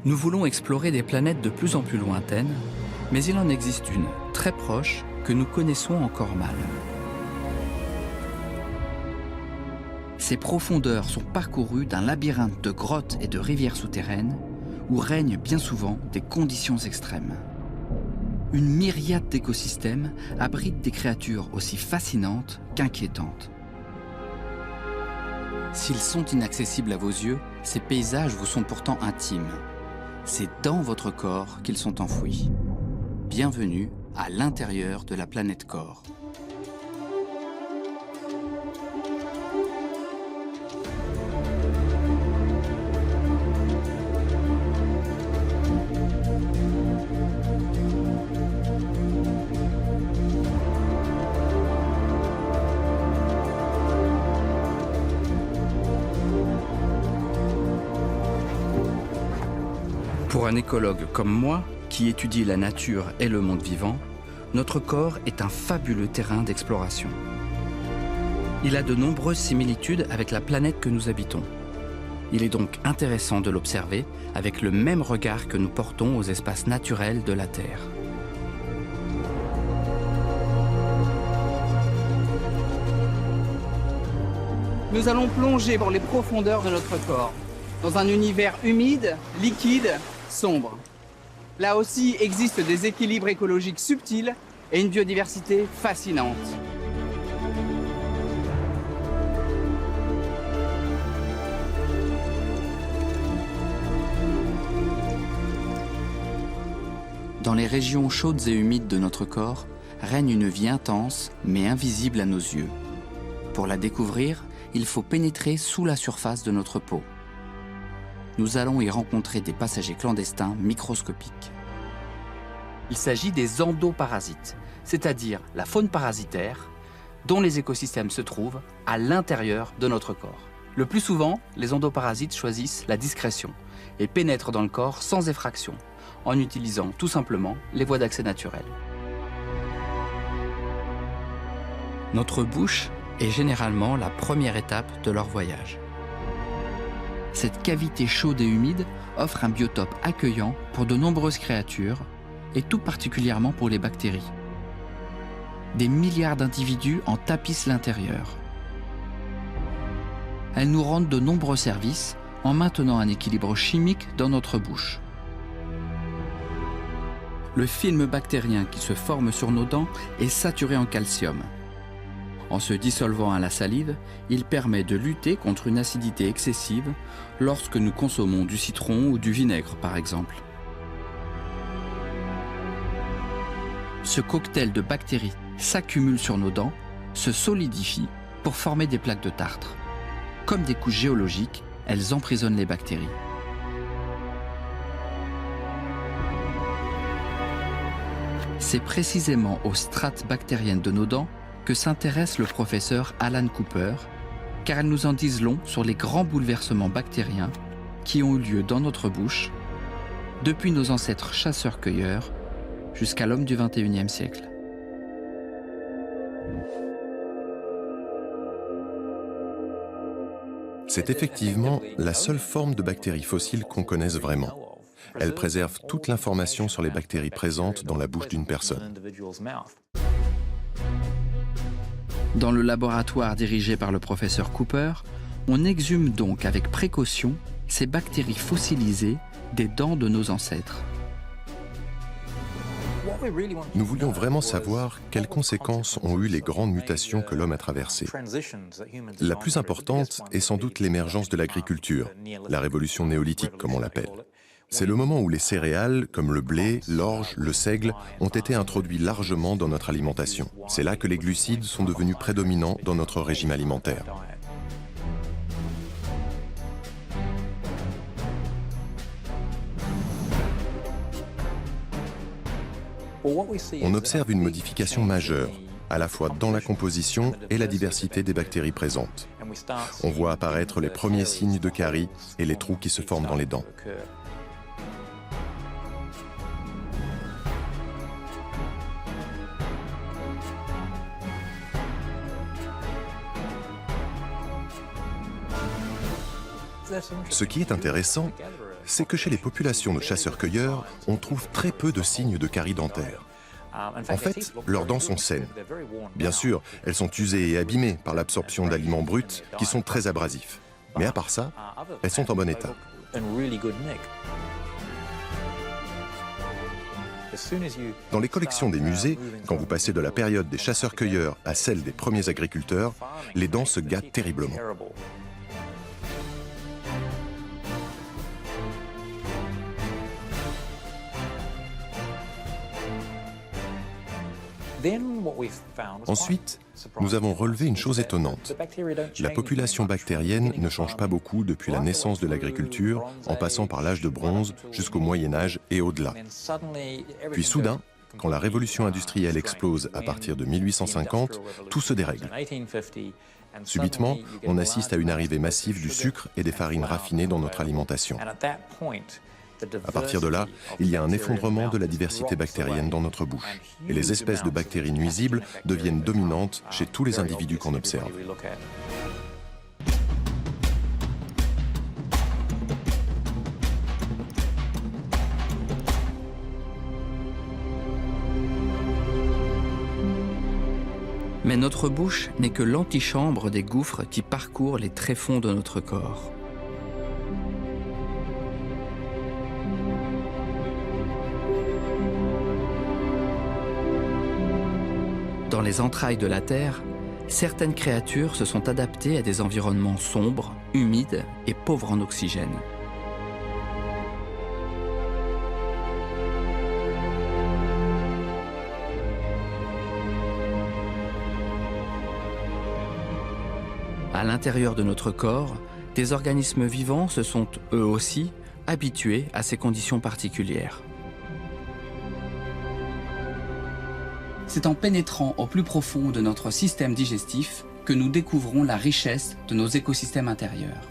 Nous voulons explorer des planètes de plus en plus lointaines, mais il en existe une, très proche, que nous connaissons encore mal. Ses profondeurs sont parcourues d'un labyrinthe de grottes et de rivières souterraines où règnent bien souvent des conditions extrêmes. Une myriade d'écosystèmes abrite des créatures aussi fascinantes qu'inquiétantes. S'ils sont inaccessibles à vos yeux, ces paysages vous sont pourtant intimes. C'est dans votre corps qu'ils sont enfouis. Bienvenue à l'intérieur de la planète Corps. Pour un écologue comme moi, qui étudie la nature et le monde vivant, notre corps est un fabuleux terrain d'exploration. Il a de nombreuses similitudes avec la planète que nous habitons. Il est donc intéressant de l'observer avec le même regard que nous portons aux espaces naturels de la Terre. Nous allons plonger dans les profondeurs de notre corps, dans un univers humide, liquide, sombre. Là aussi existent des équilibres écologiques subtils et une biodiversité fascinante. Dans les régions chaudes et humides de notre corps, règne une vie intense mais invisible à nos yeux. Pour la découvrir, il faut pénétrer sous la surface de notre peau. Nous allons y rencontrer des passagers clandestins microscopiques. Il s'agit des endoparasites, c'est-à-dire la faune parasitaire dont les écosystèmes se trouvent à l'intérieur de notre corps. Le plus souvent, les endoparasites choisissent la discrétion et pénètrent dans le corps sans effraction, en utilisant tout simplement les voies d'accès naturelles. Notre bouche est généralement la première étape de leur voyage. Cette cavité chaude et humide offre un biotope accueillant pour de nombreuses créatures, et tout particulièrement pour les bactéries. Des milliards d'individus en tapissent l'intérieur. Elles nous rendent de nombreux services en maintenant un équilibre chimique dans notre bouche. Le film bactérien qui se forme sur nos dents est saturé en calcium. En se dissolvant à la salive, il permet de lutter contre une acidité excessive lorsque nous consommons du citron ou du vinaigre, par exemple. Ce cocktail de bactéries s'accumule sur nos dents, se solidifie pour former des plaques de tartre. Comme des couches géologiques, elles emprisonnent les bactéries. C'est précisément aux strates bactériennes de nos dents que s'intéresse le professeur Alan Cooper, car elles nous en disent long sur les grands bouleversements bactériens qui ont eu lieu dans notre bouche, depuis nos ancêtres chasseurs-cueilleurs jusqu'à l'homme du XXIe siècle. C'est effectivement la seule forme de bactéries fossiles qu'on connaisse vraiment. Elle préserve toute l'information sur les bactéries présentes dans la bouche d'une personne. Dans le laboratoire dirigé par le professeur Cooper, on exhume donc avec précaution ces bactéries fossilisées des dents de nos ancêtres. Nous voulions vraiment savoir quelles conséquences ont eu les grandes mutations que l'homme a traversées. La plus importante est sans doute l'émergence de l'agriculture, la révolution néolithique comme on l'appelle. C'est le moment où les céréales, comme le blé, l'orge, le seigle, ont été introduits largement dans notre alimentation. C'est là que les glucides sont devenus prédominants dans notre régime alimentaire. On observe une modification majeure, à la fois dans la composition et la diversité des bactéries présentes. On voit apparaître les premiers signes de caries et les trous qui se forment dans les dents. Ce qui est intéressant, c'est que chez les populations de chasseurs-cueilleurs, on trouve très peu de signes de caries dentaires. En fait, leurs dents sont saines. Bien sûr, elles sont usées et abîmées par l'absorption d'aliments bruts qui sont très abrasifs. Mais à part ça, elles sont en bon état. Dans les collections des musées, quand vous passez de la période des chasseurs-cueilleurs à celle des premiers agriculteurs, les dents se gâtent terriblement. Ensuite, nous avons relevé une chose étonnante. La population bactérienne ne change pas beaucoup depuis la naissance de l'agriculture, en passant par l'âge de bronze jusqu'au Moyen-Âge et au-delà. Puis soudain, quand la révolution industrielle explose à partir de 1850, tout se dérègle. Subitement, on assiste à une arrivée massive du sucre et des farines raffinées dans notre alimentation. À partir de là, il y a un effondrement de la diversité bactérienne dans notre bouche. Et les espèces de bactéries nuisibles deviennent dominantes chez tous les individus qu'on observe. Mais notre bouche n'est que l'antichambre des gouffres qui parcourent les tréfonds de notre corps. Dans les entrailles de la Terre, certaines créatures se sont adaptées à des environnements sombres, humides et pauvres en oxygène. À l'intérieur de notre corps, des organismes vivants se sont, eux aussi, habitués à ces conditions particulières. C'est en pénétrant au plus profond de notre système digestif que nous découvrons la richesse de nos écosystèmes intérieurs.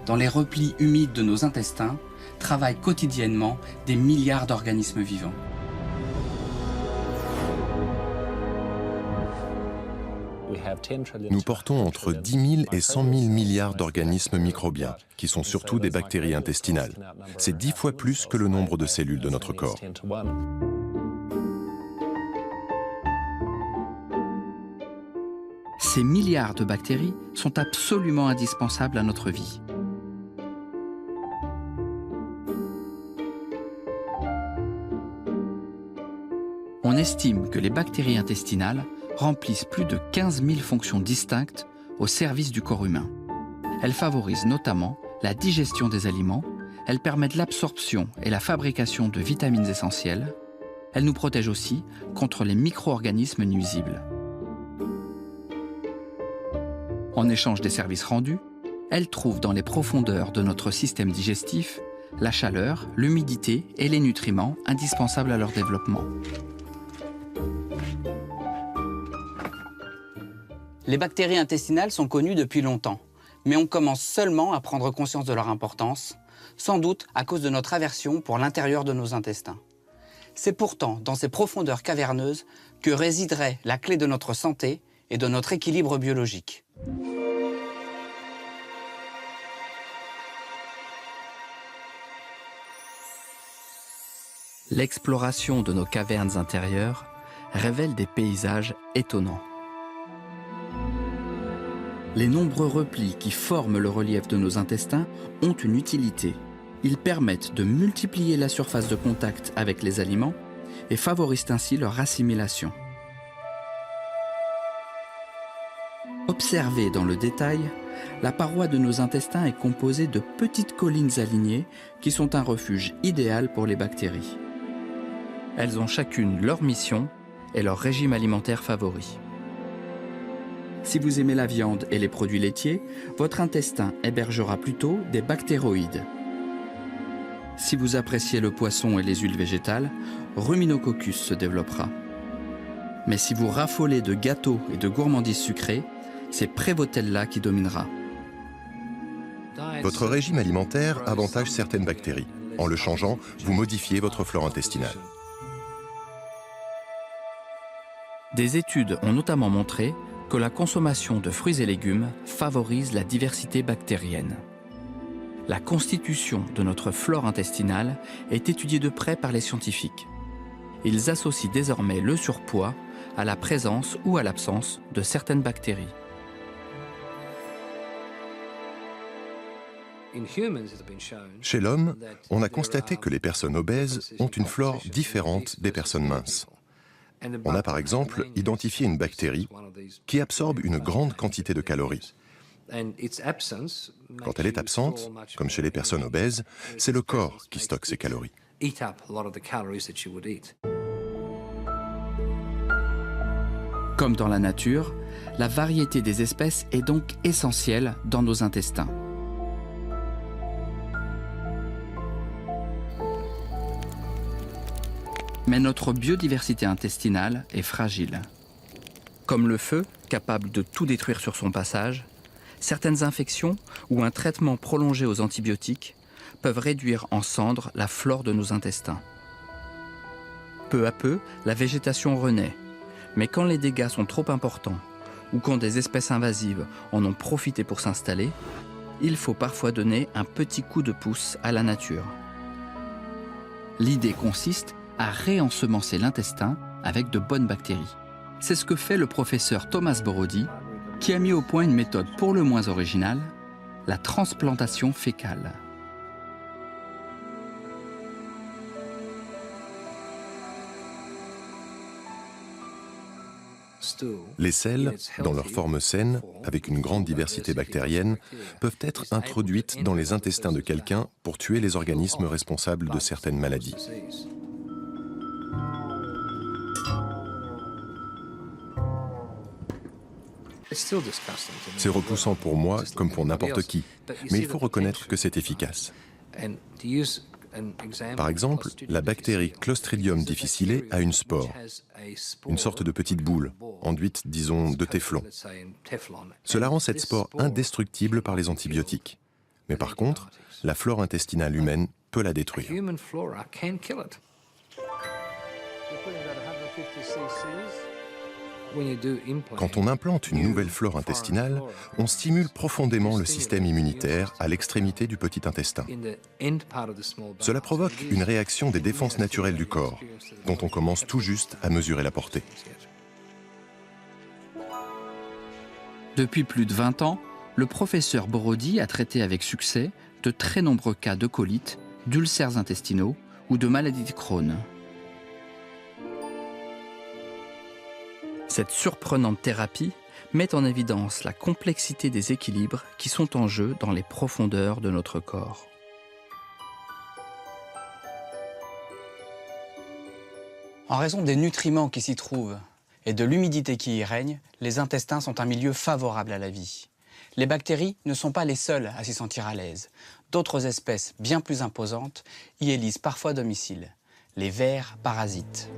Dans les replis humides de nos intestins, travaillent quotidiennement des milliards d'organismes vivants. Nous portons entre 10 000 et 100 000 milliards d'organismes microbiens, qui sont surtout des bactéries intestinales. C'est 10 fois plus que le nombre de cellules de notre corps. Ces milliards de bactéries sont absolument indispensables à notre vie. On estime que les bactéries intestinales remplissent plus de 15 000 fonctions distinctes au service du corps humain. Elles favorisent notamment la digestion des aliments, elles permettent l'absorption et la fabrication de vitamines essentielles, elles nous protègent aussi contre les micro-organismes nuisibles. En échange des services rendus, elles trouvent dans les profondeurs de notre système digestif la chaleur, l'humidité et les nutriments indispensables à leur développement. Les bactéries intestinales sont connues depuis longtemps, mais on commence seulement à prendre conscience de leur importance, sans doute à cause de notre aversion pour l'intérieur de nos intestins. C'est pourtant dans ces profondeurs caverneuses que résiderait la clé de notre santé et de notre équilibre biologique. L'exploration de nos cavernes intérieures révèle des paysages étonnants. Les nombreux replis qui forment le relief de nos intestins ont une utilité. Ils permettent de multiplier la surface de contact avec les aliments et favorisent ainsi leur assimilation. Observée dans le détail, la paroi de nos intestins est composée de petites collines alignées qui sont un refuge idéal pour les bactéries. Elles ont chacune leur mission et leur régime alimentaire favori. Si vous aimez la viande et les produits laitiers, votre intestin hébergera plutôt des bactéroïdes. Si vous appréciez le poisson et les huiles végétales, Ruminococcus se développera. Mais si vous raffolez de gâteaux et de gourmandises sucrées, c'est Prévotella qui dominera. Votre régime alimentaire avantage certaines bactéries. En le changeant, vous modifiez votre flore intestinale. Des études ont notamment montré que la consommation de fruits et légumes favorise la diversité bactérienne. La constitution de notre flore intestinale est étudiée de près par les scientifiques. Ils associent désormais le surpoids à la présence ou à l'absence de certaines bactéries. Chez l'homme, on a constaté que les personnes obèses ont une flore différente des personnes minces. On a par exemple identifié une bactérie qui absorbe une grande quantité de calories. Quand elle est absente, comme chez les personnes obèses, c'est le corps qui stocke ces calories. Comme dans la nature, la variété des espèces est donc essentielle dans nos intestins. Mais notre biodiversité intestinale est fragile. Comme le feu, capable de tout détruire sur son passage, certaines infections ou un traitement prolongé aux antibiotiques peuvent réduire en cendres la flore de nos intestins. Peu à peu, la végétation renaît, mais quand les dégâts sont trop importants ou quand des espèces invasives en ont profité pour s'installer, il faut parfois donner un petit coup de pouce à la nature. L'idée consiste à réensemencer l'intestin avec de bonnes bactéries. C'est ce que fait le professeur Thomas Borody, qui a mis au point une méthode pour le moins originale, la transplantation fécale. Les selles, dans leur forme saine, avec une grande diversité bactérienne, peuvent être introduites dans les intestins de quelqu'un pour tuer les organismes responsables de certaines maladies. C'est repoussant pour moi comme pour n'importe qui, mais il faut reconnaître que c'est efficace. Par exemple, la bactérie Clostridium difficile a une spore, une sorte de petite boule, enduite, disons, de téflon. Cela rend cette spore indestructible par les antibiotiques. Mais par contre, la flore intestinale humaine peut la détruire. Quand on implante une nouvelle flore intestinale, on stimule profondément le système immunitaire à l'extrémité du petit intestin. Cela provoque une réaction des défenses naturelles du corps, dont on commence tout juste à mesurer la portée. Depuis plus de 20 ans, le professeur Borody a traité avec succès de très nombreux cas de colite, d'ulcères intestinaux ou de maladie de Crohn. Cette surprenante thérapie met en évidence la complexité des équilibres qui sont en jeu dans les profondeurs de notre corps. En raison des nutriments qui s'y trouvent et de l'humidité qui y règne, les intestins sont un milieu favorable à la vie. Les bactéries ne sont pas les seules à s'y sentir à l'aise. D'autres espèces bien plus imposantes y élisent parfois domicile. Les vers parasites.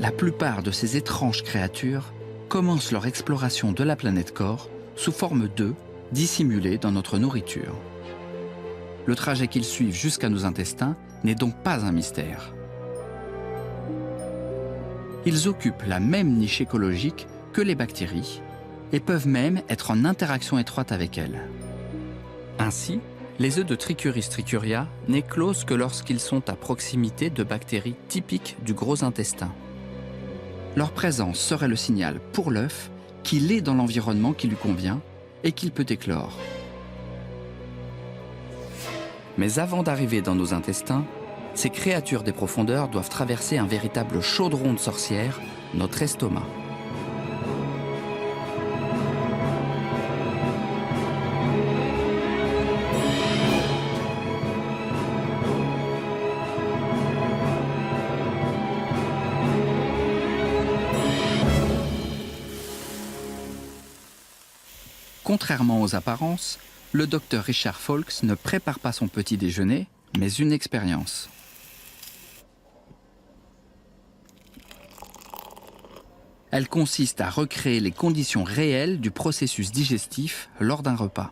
La plupart de ces étranges créatures commencent leur exploration de la planète corps sous forme d'œufs dissimulés dans notre nourriture. Le trajet qu'ils suivent jusqu'à nos intestins n'est donc pas un mystère. Ils occupent la même niche écologique que les bactéries et peuvent même être en interaction étroite avec elles. Ainsi, les œufs de Trichuris trichuria n'éclosent que lorsqu'ils sont à proximité de bactéries typiques du gros intestin. Leur présence serait le signal pour l'œuf qu'il est dans l'environnement qui lui convient et qu'il peut éclore. Mais avant d'arriver dans nos intestins, ces créatures des profondeurs doivent traverser un véritable chaudron de sorcières, notre estomac. Contrairement aux apparences, le docteur Richard Folks ne prépare pas son petit déjeuner, mais une expérience. Elle consiste à recréer les conditions réelles du processus digestif lors d'un repas.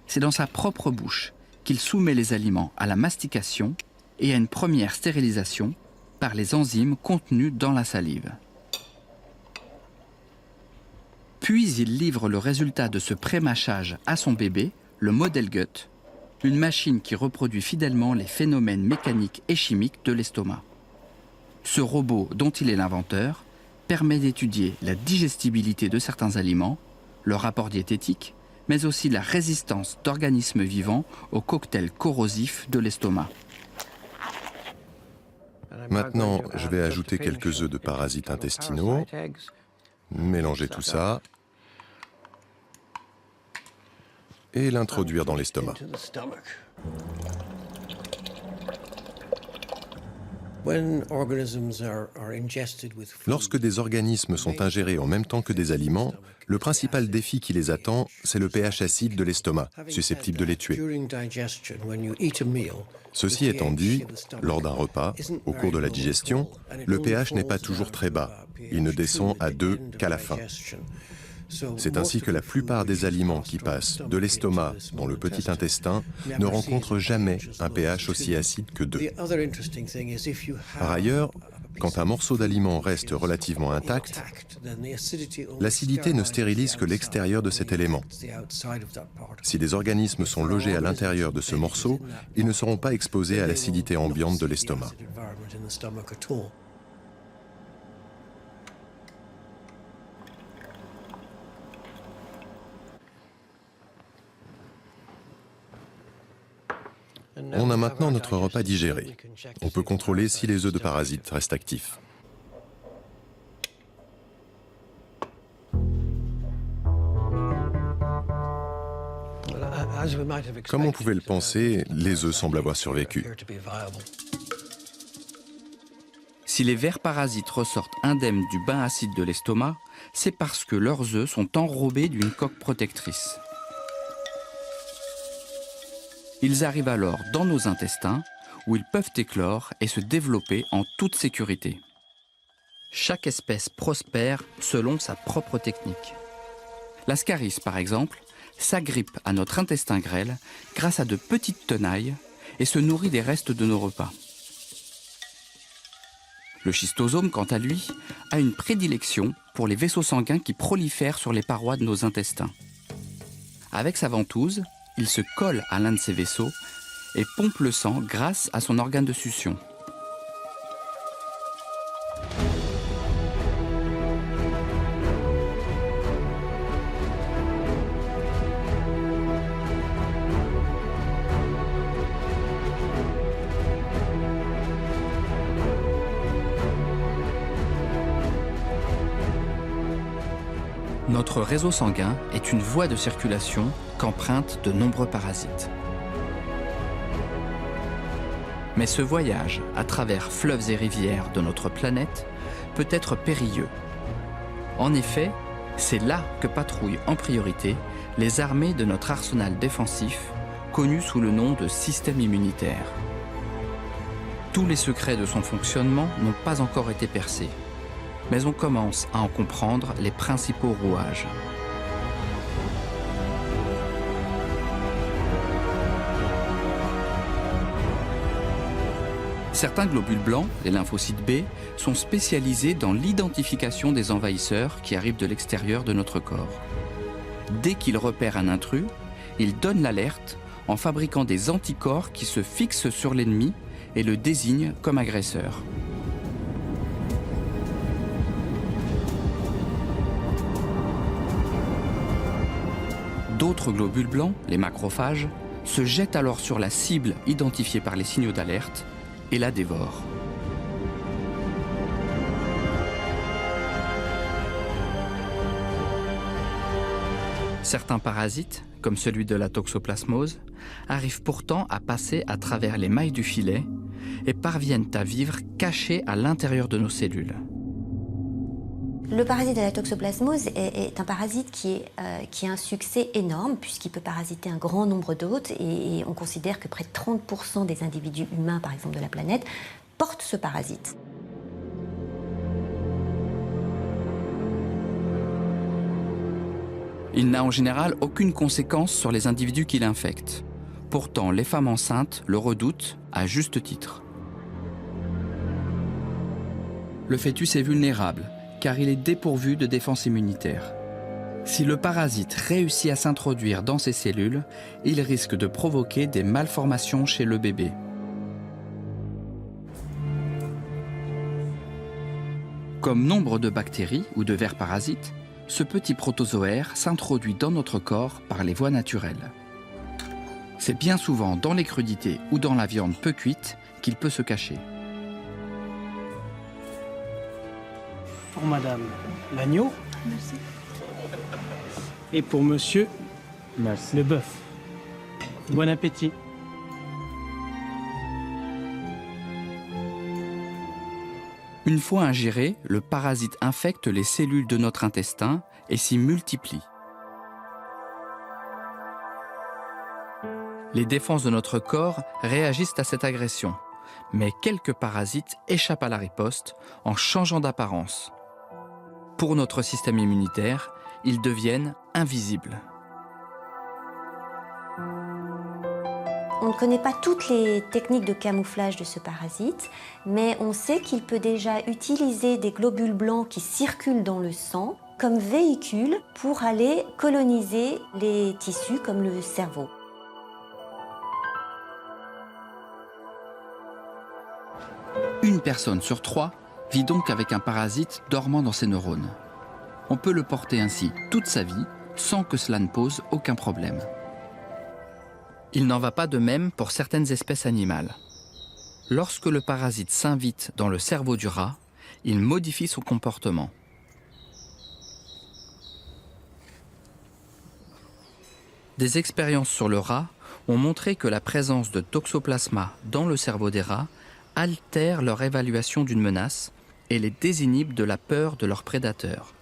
C'est dans sa propre bouche qu'il soumet les aliments à la mastication et à une première stérilisation par les enzymes contenues dans la salive. Puis il livre le résultat de ce pré-mâchage à son bébé, le model gut, une machine qui reproduit fidèlement les phénomènes mécaniques et chimiques de l'estomac. Ce robot, dont il est l'inventeur, permet d'étudier la digestibilité de certains aliments, leur rapport diététique, mais aussi la résistance d'organismes vivants au cocktail corrosif de l'estomac. Maintenant, je vais ajouter quelques œufs de parasites intestinaux, mélanger tout ça et l'introduire dans l'estomac. Lorsque des organismes sont ingérés en même temps que des aliments, le principal défi qui les attend, c'est le pH acide de l'estomac, susceptible de les tuer. Ceci étant dit, lors d'un repas, au cours de la digestion, le pH n'est pas toujours très bas. Il ne descend à 2 qu'à la fin. C'est ainsi que la plupart des aliments qui passent de l'estomac dans le petit intestin ne rencontrent jamais un pH aussi acide que 2. Par ailleurs, quand un morceau d'aliment reste relativement intact, l'acidité ne stérilise que l'extérieur de cet élément. Si des organismes sont logés à l'intérieur de ce morceau, ils ne seront pas exposés à l'acidité ambiante de l'estomac. On a maintenant notre repas digéré. On peut contrôler si les œufs de parasites restent actifs. Comme on pouvait le penser, les œufs semblent avoir survécu. Si les vers parasites ressortent indemnes du bain acide de l'estomac, c'est parce que leurs œufs sont enrobés d'une coque protectrice. Ils arrivent alors dans nos intestins, où ils peuvent éclore et se développer en toute sécurité. Chaque espèce prospère selon sa propre technique. L'ascaris, par exemple, s'agrippe à notre intestin grêle grâce à de petites tenailles et se nourrit des restes de nos repas. Le schistosome, quant à lui, a une prédilection pour les vaisseaux sanguins qui prolifèrent sur les parois de nos intestins. Avec sa ventouse, il se colle à l'un de ces vaisseaux et pompe le sang grâce à son organe de succion. Notre réseau sanguin est une voie de circulation qu'empruntent de nombreux parasites. Mais ce voyage à travers fleuves et rivières de notre planète peut être périlleux. En effet, c'est là que patrouillent en priorité les armées de notre arsenal défensif, connu sous le nom de système immunitaire. Tous les secrets de son fonctionnement n'ont pas encore été percés, mais on commence à en comprendre les principaux rouages. Certains globules blancs, les lymphocytes B, sont spécialisés dans l'identification des envahisseurs qui arrivent de l'extérieur de notre corps. Dès qu'ils repèrent un intrus, ils donnent l'alerte en fabriquant des anticorps qui se fixent sur l'ennemi et le désignent comme agresseur. D'autres globules blancs, les macrophages, se jettent alors sur la cible identifiée par les signaux d'alerte et la dévorent. Certains parasites, comme celui de la toxoplasmose, arrivent pourtant à passer à travers les mailles du filet et parviennent à vivre cachés à l'intérieur de nos cellules. Le parasite de la toxoplasmose est un parasite qui a un succès énorme puisqu'il peut parasiter un grand nombre d'hôtes et on considère que près de 30% des individus humains, par exemple de la planète, portent ce parasite. Il n'a en général aucune conséquence sur les individus qui l'infectent. Pourtant, les femmes enceintes le redoutent à juste titre. Le fœtus est vulnérable car il est dépourvu de défense immunitaire. Si le parasite réussit à s'introduire dans ces cellules, il risque de provoquer des malformations chez le bébé. Comme nombre de bactéries ou de vers parasites, ce petit protozoaire s'introduit dans notre corps par les voies naturelles. C'est bien souvent dans les crudités ou dans la viande peu cuite qu'il peut se cacher. Pour madame, l'agneau. Merci. Et pour monsieur, Merci. le bœuf. Bon appétit. Une fois ingéré, le parasite infecte les cellules de notre intestin et s'y multiplie. Les défenses de notre corps réagissent à cette agression, mais quelques parasites échappent à la riposte en changeant d'apparence. Pour notre système immunitaire, ils deviennent invisibles. On ne connaît pas toutes les techniques de camouflage de ce parasite, mais on sait qu'il peut déjà utiliser des globules blancs qui circulent dans le sang comme véhicule pour aller coloniser les tissus comme le cerveau. Une personne sur 3 vit donc avec un parasite dormant dans ses neurones. On peut le porter ainsi toute sa vie sans que cela ne pose aucun problème. Il n'en va pas de même pour certaines espèces animales. Lorsque le parasite s'invite dans le cerveau du rat, il modifie son comportement. Des expériences sur le rat ont montré que la présence de toxoplasma dans le cerveau des rats altère leur évaluation d'une menace et les désinhibe de la peur de leurs prédateurs.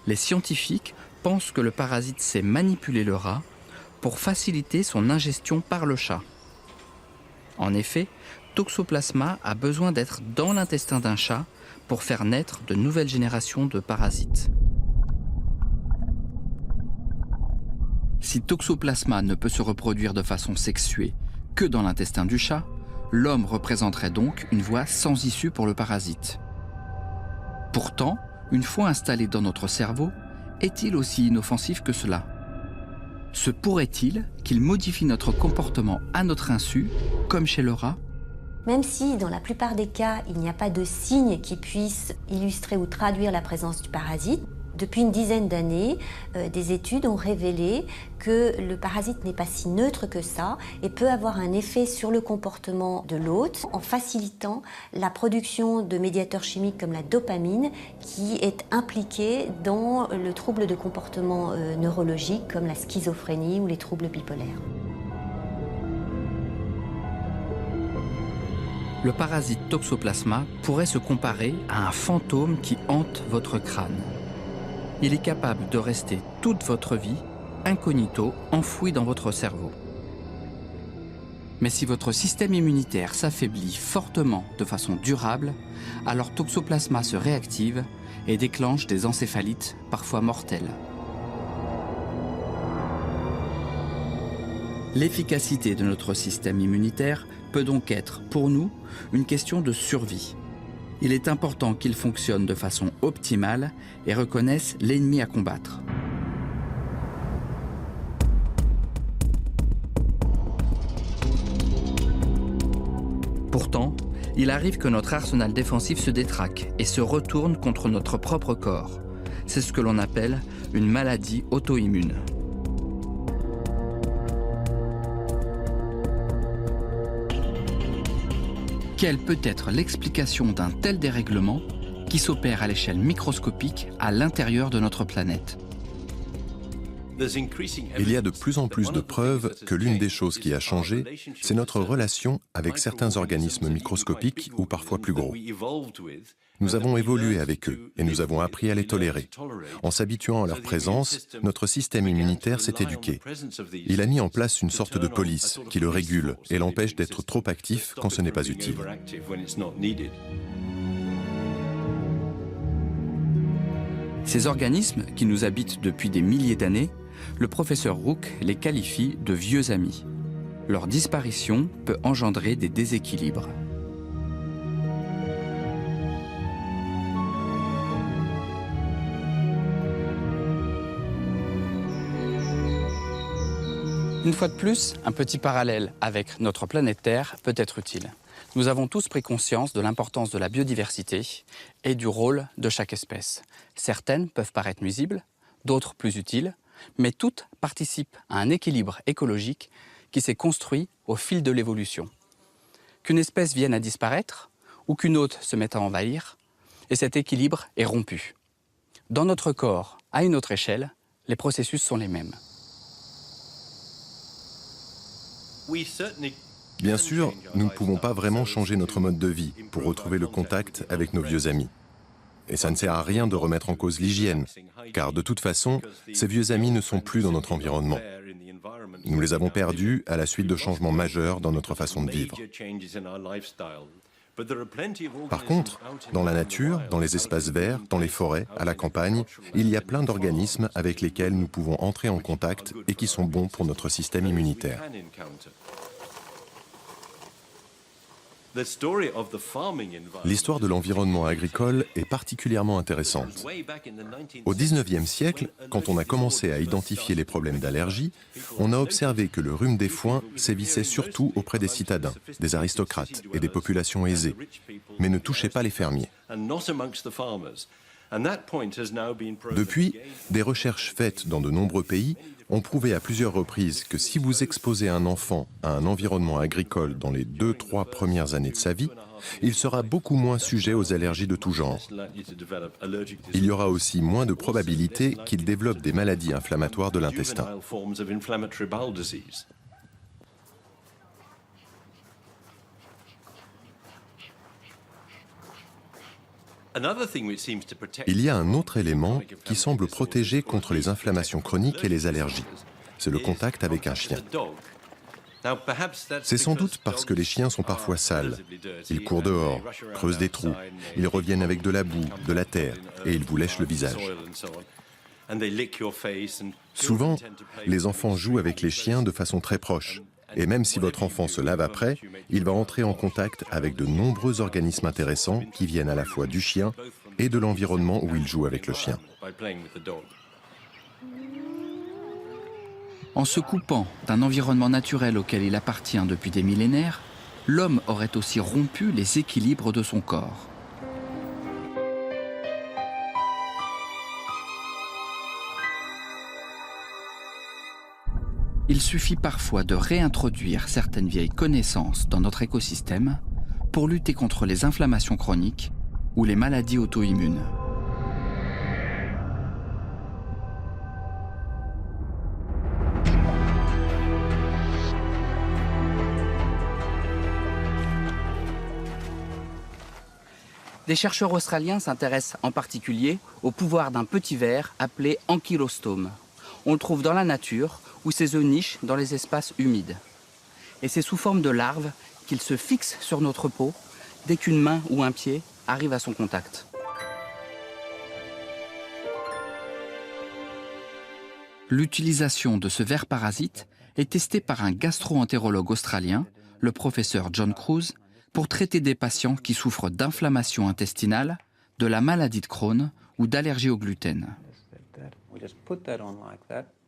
Les scientifiques pensent que le parasite sait manipuler le rat pour faciliter son ingestion par le chat. En effet, Toxoplasma a besoin d'être dans l'intestin d'un chat pour faire naître de nouvelles générations de parasites. Si Toxoplasma ne peut se reproduire de façon sexuée que dans l'intestin du chat, l'homme représenterait donc une voie sans issue pour le parasite. Pourtant, une fois installé dans notre cerveau, est-il aussi inoffensif que cela ? Se pourrait-il qu'il modifie notre comportement à notre insu, comme chez le rat ? Même si, dans la plupart des cas, il n'y a pas de signes qui puissent illustrer ou traduire la présence du parasite, depuis une dizaine d'années, des études ont révélé que le parasite n'est pas si neutre que ça et peut avoir un effet sur le comportement de l'hôte en facilitant la production de médiateurs chimiques comme la dopamine qui est impliquée dans le trouble de comportement neurologique comme la schizophrénie ou les troubles bipolaires. Le parasite Toxoplasma pourrait se comparer à un fantôme qui hante votre crâne. Il est capable de rester toute votre vie, incognito, enfoui dans votre cerveau. Mais si votre système immunitaire s'affaiblit fortement de façon durable, alors Toxoplasma se réactive et déclenche des encéphalites, parfois mortelles. L'efficacité de notre système immunitaire peut donc être, pour nous, une question de survie. Il est important qu'il fonctionne de façon optimale et reconnaisse l'ennemi à combattre. Pourtant, il arrive que notre arsenal défensif se détraque et se retourne contre notre propre corps. C'est ce que l'on appelle une maladie auto-immune. Quelle peut être l'explication d'un tel dérèglement qui s'opère à l'échelle microscopique à l'intérieur de notre planète ? Il y a de plus en plus de preuves que l'une des choses qui a changé, c'est notre relation avec certains organismes microscopiques ou parfois plus gros. Nous avons évolué avec eux et nous avons appris à les tolérer. En s'habituant à leur présence, notre système immunitaire s'est éduqué. Il a mis en place une sorte de police qui le régule et l'empêche d'être trop actif quand ce n'est pas utile. Ces organismes, qui nous habitent depuis des milliers d'années, le professeur Rook les qualifie de vieux amis. Leur disparition peut engendrer des déséquilibres. Une fois de plus, un petit parallèle avec notre planète Terre peut être utile. Nous avons tous pris conscience de l'importance de la biodiversité et du rôle de chaque espèce. Certaines peuvent paraître nuisibles, d'autres plus utiles, mais toutes participent à un équilibre écologique qui s'est construit au fil de l'évolution. Qu'une espèce vienne à disparaître ou qu'une autre se mette à envahir, et cet équilibre est rompu. Dans notre corps, à une autre échelle, les processus sont les mêmes. Bien sûr, nous ne pouvons pas vraiment changer notre mode de vie pour retrouver le contact avec nos vieux amis. Et ça ne sert à rien de remettre en cause l'hygiène, car de toute façon, ces vieux amis ne sont plus dans notre environnement. Nous les avons perdus à la suite de changements majeurs dans notre façon de vivre. Par contre, dans la nature, dans les espaces verts, dans les forêts, à la campagne, il y a plein d'organismes avec lesquels nous pouvons entrer en contact et qui sont bons pour notre système immunitaire. L'histoire de l'environnement agricole est particulièrement intéressante. Au XIXe siècle, quand on a commencé à identifier les problèmes d'allergie, on a observé que le rhume des foins sévissait surtout auprès des citadins, des aristocrates et des populations aisées, mais ne touchait pas les fermiers. Depuis, des recherches faites dans de nombreux pays ont prouvé à plusieurs reprises que si vous exposez un enfant à un environnement agricole dans les 2-3 premières années de sa vie, il sera beaucoup moins sujet aux allergies de tout genre. Il y aura aussi moins de probabilité qu'il développe des maladies inflammatoires de l'intestin. Il y a un autre élément qui semble protéger contre les inflammations chroniques et les allergies. C'est le contact avec un chien. C'est sans doute parce que les chiens sont parfois sales. Ils courent dehors, creusent des trous, ils reviennent avec de la boue, de la terre, et ils vous lèchent le visage. Souvent, les enfants jouent avec les chiens de façon très proche. Et même si votre enfant se lave après, il va entrer en contact avec de nombreux organismes intéressants qui viennent à la fois du chien et de l'environnement où il joue avec le chien. En se coupant d'un environnement naturel auquel il appartient depuis des millénaires, l'homme aurait aussi rompu les équilibres de son corps. Il suffit parfois de réintroduire certaines vieilles connaissances dans notre écosystème pour lutter contre les inflammations chroniques ou les maladies auto-immunes. Des chercheurs australiens s'intéressent en particulier au pouvoir d'un petit ver appelé ankylostome. On le trouve dans la nature où ses œufs nichent dans les espaces humides. Et c'est sous forme de larves qu'il se fixe sur notre peau dès qu'une main ou un pied arrive à son contact. L'utilisation de ce ver parasite est testée par un gastro-entérologue australien, le professeur John Kruse, pour traiter des patients qui souffrent d'inflammation intestinale, de la maladie de Crohn ou d'allergie au gluten.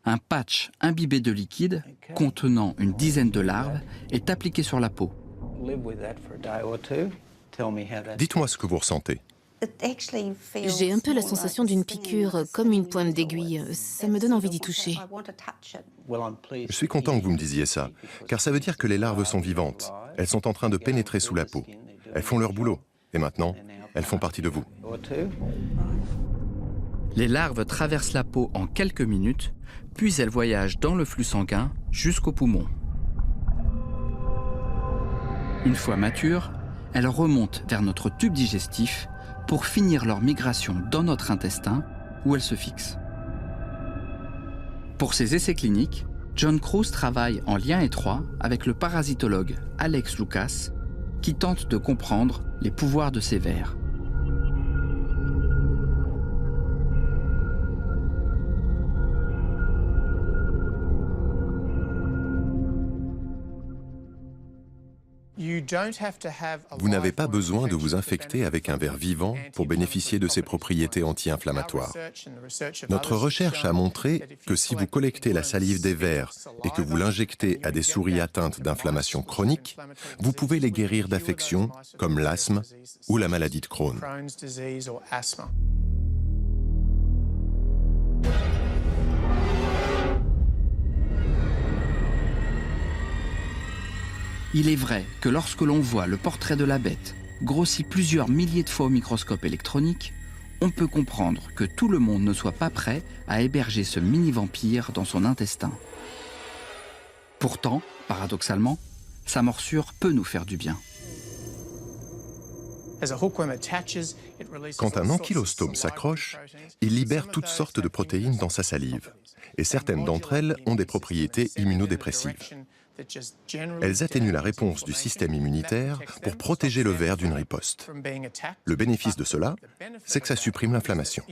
Un patch imbibé de liquide contenant une dizaine de larves est appliqué sur la peau. Dites-moi ce que vous ressentez. J'ai un peu la sensation d'une piqûre, comme une pointe d'aiguille. Ça me donne envie d'y toucher. Je suis content que vous me disiez ça, car ça veut dire que les larves sont vivantes. Elles sont en train de pénétrer sous la peau. Elles font leur boulot. Et maintenant, elles font partie de vous. Les larves traversent la peau en quelques minutes, puis elles voyagent dans le flux sanguin jusqu'aux poumons. Une fois matures, elles remontent vers notre tube digestif pour finir leur migration dans notre intestin où elles se fixent. Pour ces essais cliniques, John Kruse travaille en lien étroit avec le parasitologue Alex Lucas, qui tente de comprendre les pouvoirs de ces vers. Vous n'avez pas besoin de vous infecter avec un ver vivant pour bénéficier de ses propriétés anti-inflammatoires. Notre recherche a montré que si vous collectez la salive des vers et que vous l'injectez à des souris atteintes d'inflammation chronique, vous pouvez les guérir d'affections comme l'asthme ou la maladie de Crohn. Il est vrai que lorsque l'on voit le portrait de la bête grossi plusieurs milliers de fois au microscope électronique, on peut comprendre que tout le monde ne soit pas prêt à héberger ce mini-vampire dans son intestin. Pourtant, paradoxalement, sa morsure peut nous faire du bien. Quand un ankylostome s'accroche, il libère toutes sortes de protéines dans sa salive, et certaines d'entre elles ont des propriétés immunodépressives. Elles atténuent la réponse du système immunitaire pour protéger le ver d'une riposte. Le bénéfice de cela, c'est que ça supprime l'inflammation.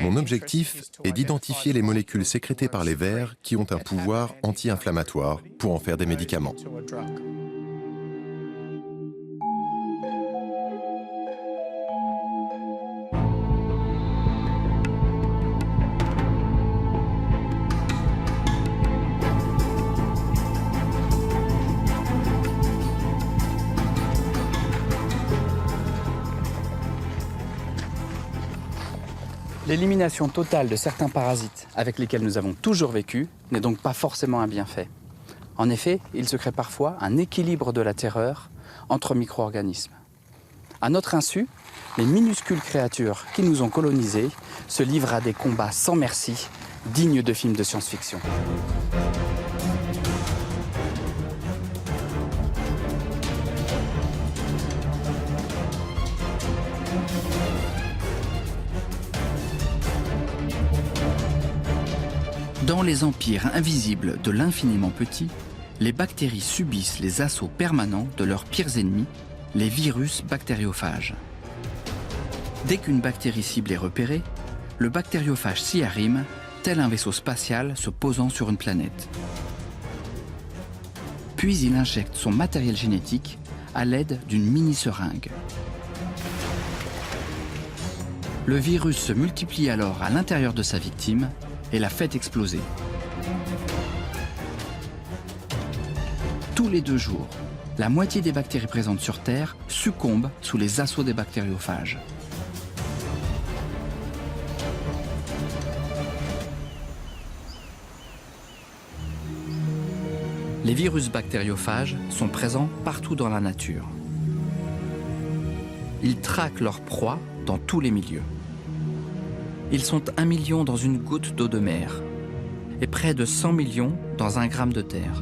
Mon objectif est d'identifier les molécules sécrétées par les vers qui ont un pouvoir anti-inflammatoire pour en faire des médicaments. L'élimination totale de certains parasites avec lesquels nous avons toujours vécu n'est donc pas forcément un bienfait. En effet, il se crée parfois un équilibre de la terreur entre micro-organismes. À notre insu, les minuscules créatures qui nous ont colonisés se livrent à des combats sans merci, dignes de films de science-fiction. Dans les empires invisibles de l'infiniment petit, les bactéries subissent les assauts permanents de leurs pires ennemis, les virus bactériophages. Dès qu'une bactérie cible est repérée, le bactériophage s'y arrime, tel un vaisseau spatial se posant sur une planète. Puis il injecte son matériel génétique à l'aide d'une mini-seringue. Le virus se multiplie alors à l'intérieur de sa victime et la fait exploser. Tous les 2 jours, la moitié des bactéries présentes sur Terre succombent sous les assauts des bactériophages. Les virus bactériophages sont présents partout dans la nature. Ils traquent leur proie dans tous les milieux. Ils sont 1 million dans une goutte d'eau de mer et près de 100 millions dans 1 gramme de terre.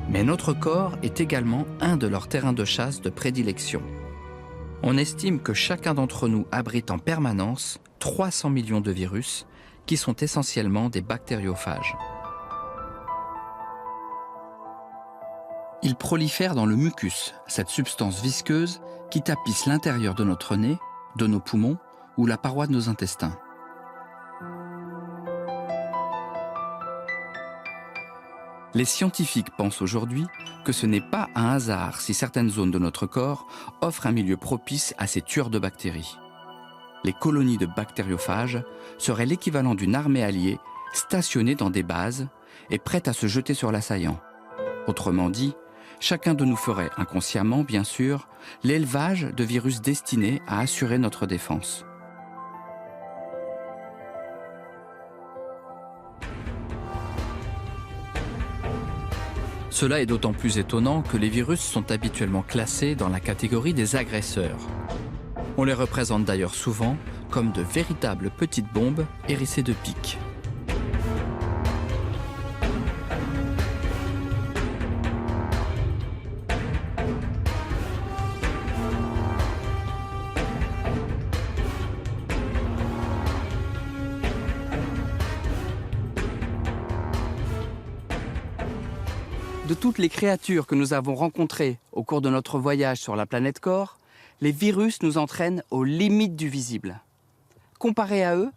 Mais notre corps est également un de leurs terrains de chasse de prédilection. On estime que chacun d'entre nous abrite en permanence 300 millions de virus qui sont essentiellement des bactériophages. Ils prolifèrent dans le mucus, cette substance visqueuse qui tapisse l'intérieur de notre nez, de nos poumons ou la paroi de nos intestins. Les scientifiques pensent aujourd'hui que ce n'est pas un hasard si certaines zones de notre corps offrent un milieu propice à ces tueurs de bactéries. Les colonies de bactériophages seraient l'équivalent d'une armée alliée stationnée dans des bases et prête à se jeter sur l'assaillant. Autrement dit, chacun de nous ferait inconsciemment, bien sûr, l'élevage de virus destinés à assurer notre défense. Cela est d'autant plus étonnant que les virus sont habituellement classés dans la catégorie des agresseurs. On les représente d'ailleurs souvent comme de véritables petites bombes hérissées de pics. De toutes les créatures que nous avons rencontrées au cours de notre voyage sur la planète Corps, les virus nous entraînent aux limites du visible. Comparés à eux,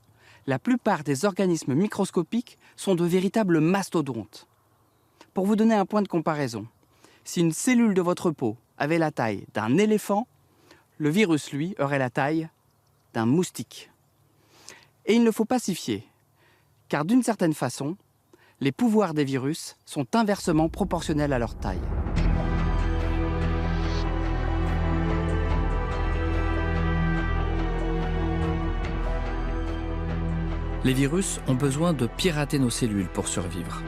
la plupart des organismes microscopiques sont de véritables mastodontes. Pour vous donner un point de comparaison, si une cellule de votre peau avait la taille d'un éléphant, le virus, lui, aurait la taille d'un moustique. Et il ne faut pas s'y fier, car d'une certaine façon, les pouvoirs des virus sont inversement proportionnels à leur taille. Les virus ont besoin de pirater nos cellules pour survivre.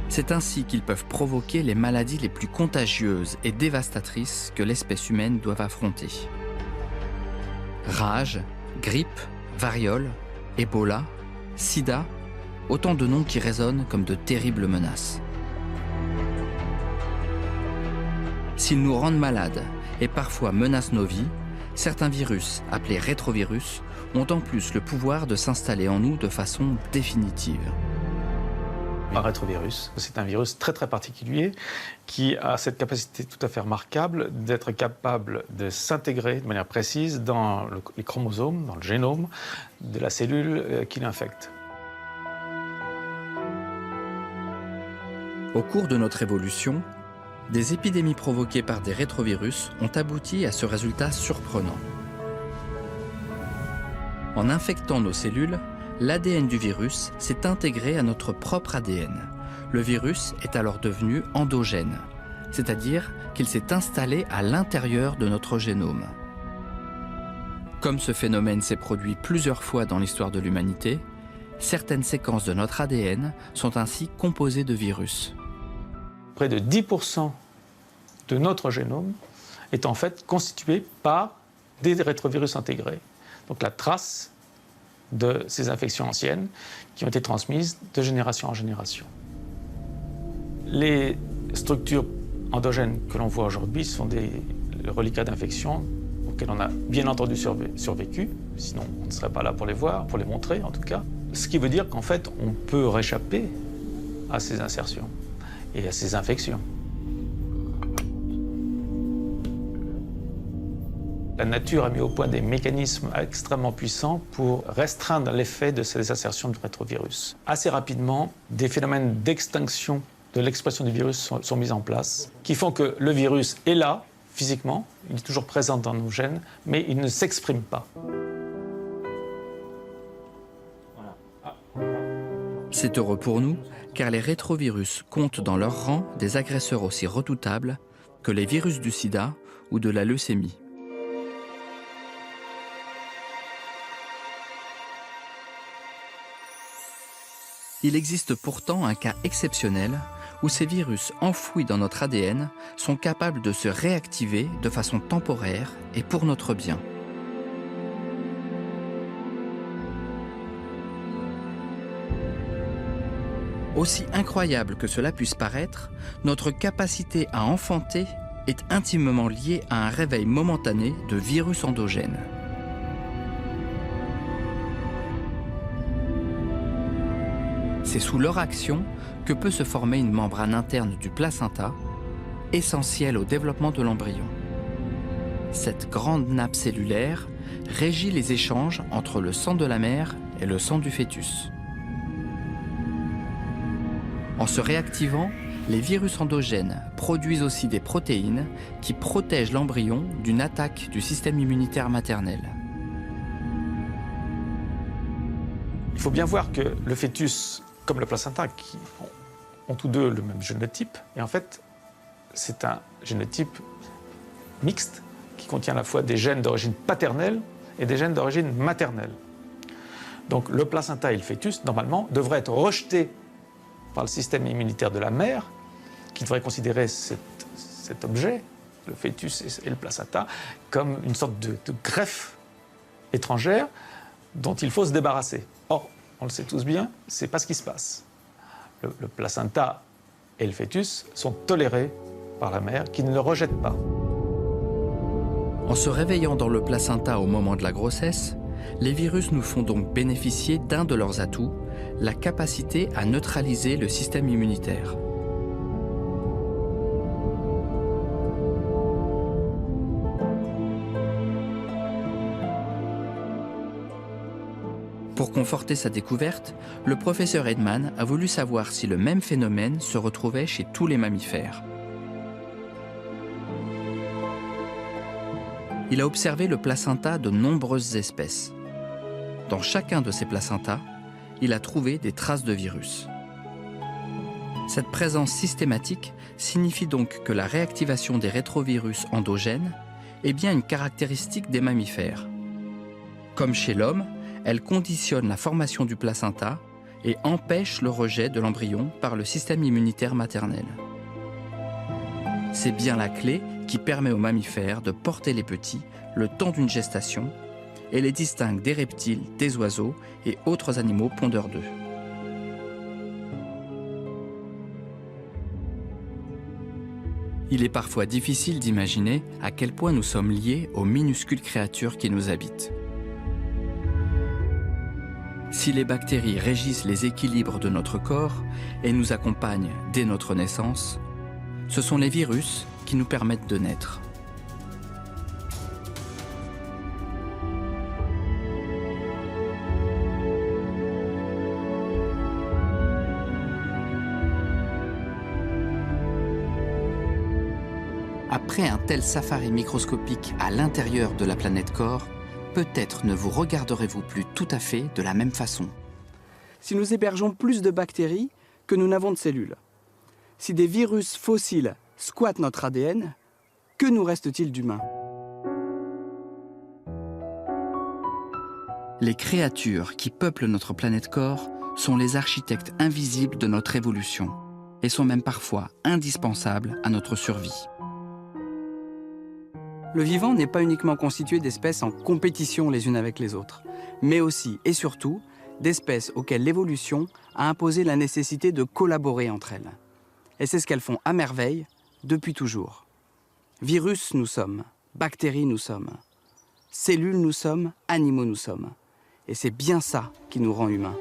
C'est ainsi qu'ils peuvent provoquer les maladies les plus contagieuses et dévastatrices que l'espèce humaine doit affronter. Rage, grippe, variole, Ebola, sida, autant de noms qui résonnent comme de terribles menaces. S'ils nous rendent malades et parfois menacent nos vies, certains virus, appelés rétrovirus, ont en plus le pouvoir de s'installer en nous de façon définitive. Un rétrovirus, c'est un virus très particulier qui a cette capacité tout à fait remarquable d'être capable de s'intégrer de manière précise dans les chromosomes, dans le génome de la cellule qui l'infecte. Au cours de notre évolution, des épidémies provoquées par des rétrovirus ont abouti à ce résultat surprenant. En infectant nos cellules, l'ADN du virus s'est intégré à notre propre ADN. Le virus est alors devenu endogène, c'est-à-dire qu'il s'est installé à l'intérieur de notre génome. Comme ce phénomène s'est produit plusieurs fois dans l'histoire de l'humanité, certaines séquences de notre ADN sont ainsi composées de virus. Près de 10% de notre génome est en fait constitué par des rétrovirus intégrés. Donc la trace de ces infections anciennes qui ont été transmises de génération en génération. Les structures endogènes que l'on voit aujourd'hui sont des reliquats d'infections auxquels on a bien entendu survécu, sinon on ne serait pas là pour les voir, pour les montrer en tout cas. Ce qui veut dire qu'en fait on peut réchapper à ces insertions et à ces infections. La nature a mis au point des mécanismes extrêmement puissants pour restreindre l'effet de ces insertions de rétrovirus. Assez rapidement, des phénomènes d'extinction de l'expression du virus sont mis en place, qui font que le virus est là, physiquement, il est toujours présent dans nos gènes, mais il ne s'exprime pas. C'est heureux pour nous, car les rétrovirus comptent dans leur rang des agresseurs aussi redoutables que les virus du sida ou de la leucémie. Il existe pourtant un cas exceptionnel où ces virus enfouis dans notre ADN sont capables de se réactiver de façon temporaire et pour notre bien. Aussi incroyable que cela puisse paraître, notre capacité à enfanter est intimement liée à un réveil momentané de virus endogènes. C'est sous leur action que peut se former une membrane interne du placenta, essentielle au développement de l'embryon. Cette grande nappe cellulaire régit les échanges entre le sang de la mère et le sang du fœtus. En se réactivant, les virus endogènes produisent aussi des protéines qui protègent l'embryon d'une attaque du système immunitaire maternel. Il faut bien voir que le fœtus, comme le placenta, qui ont tous deux le même génotype, et en fait, c'est un génotype mixte qui contient à la fois des gènes d'origine paternelle et des gènes d'origine maternelle. Donc le placenta et le fœtus, normalement, devraient être rejetés par le système immunitaire de la mère, qui devrait considérer cet objet, le fœtus et le placenta, comme une sorte de greffe étrangère dont il faut se débarrasser. Or, on le sait tous bien, c'est pas ce qui se passe. Le placenta et le fœtus sont tolérés par la mère, qui ne le rejette pas. En se réveillant dans le placenta au moment de la grossesse, les virus nous font donc bénéficier d'un de leurs atouts, la capacité à neutraliser le système immunitaire. Pour conforter sa découverte, le professeur Edman a voulu savoir si le même phénomène se retrouvait chez tous les mammifères. Il a observé le placenta de nombreuses espèces. Dans chacun de ces placentas, il a trouvé des traces de virus. Cette présence systématique signifie donc que la réactivation des rétrovirus endogènes est bien une caractéristique des mammifères. Comme chez l'homme, elle conditionne la formation du placenta et empêche le rejet de l'embryon par le système immunitaire maternel. C'est bien la clé qui permet aux mammifères de porter les petits le temps d'une gestation et les distingue des reptiles, des oiseaux et autres animaux pondeurs d'œufs. Il est parfois difficile d'imaginer à quel point nous sommes liés aux minuscules créatures qui nous habitent. Si les bactéries régissent les équilibres de notre corps et nous accompagnent dès notre naissance, ce sont les virus qui nous permettent de naître. Après un tel safari microscopique à l'intérieur de la planète Corps, peut-être ne vous regarderez-vous plus tout à fait de la même façon. Si nous hébergeons plus de bactéries que nous n'avons de cellules, si des virus fossiles squattent notre ADN, que nous reste-t-il d'humain? Les créatures qui peuplent notre planète Corps sont les architectes invisibles de notre évolution et sont même parfois indispensables à notre survie. Le vivant n'est pas uniquement constitué d'espèces en compétition les unes avec les autres, mais aussi et surtout d'espèces auxquelles l'évolution a imposé la nécessité de collaborer entre elles. Et c'est ce qu'elles font à merveille depuis toujours. Virus nous sommes, bactéries nous sommes, cellules nous sommes, animaux nous sommes. Et c'est bien ça qui nous rend humains.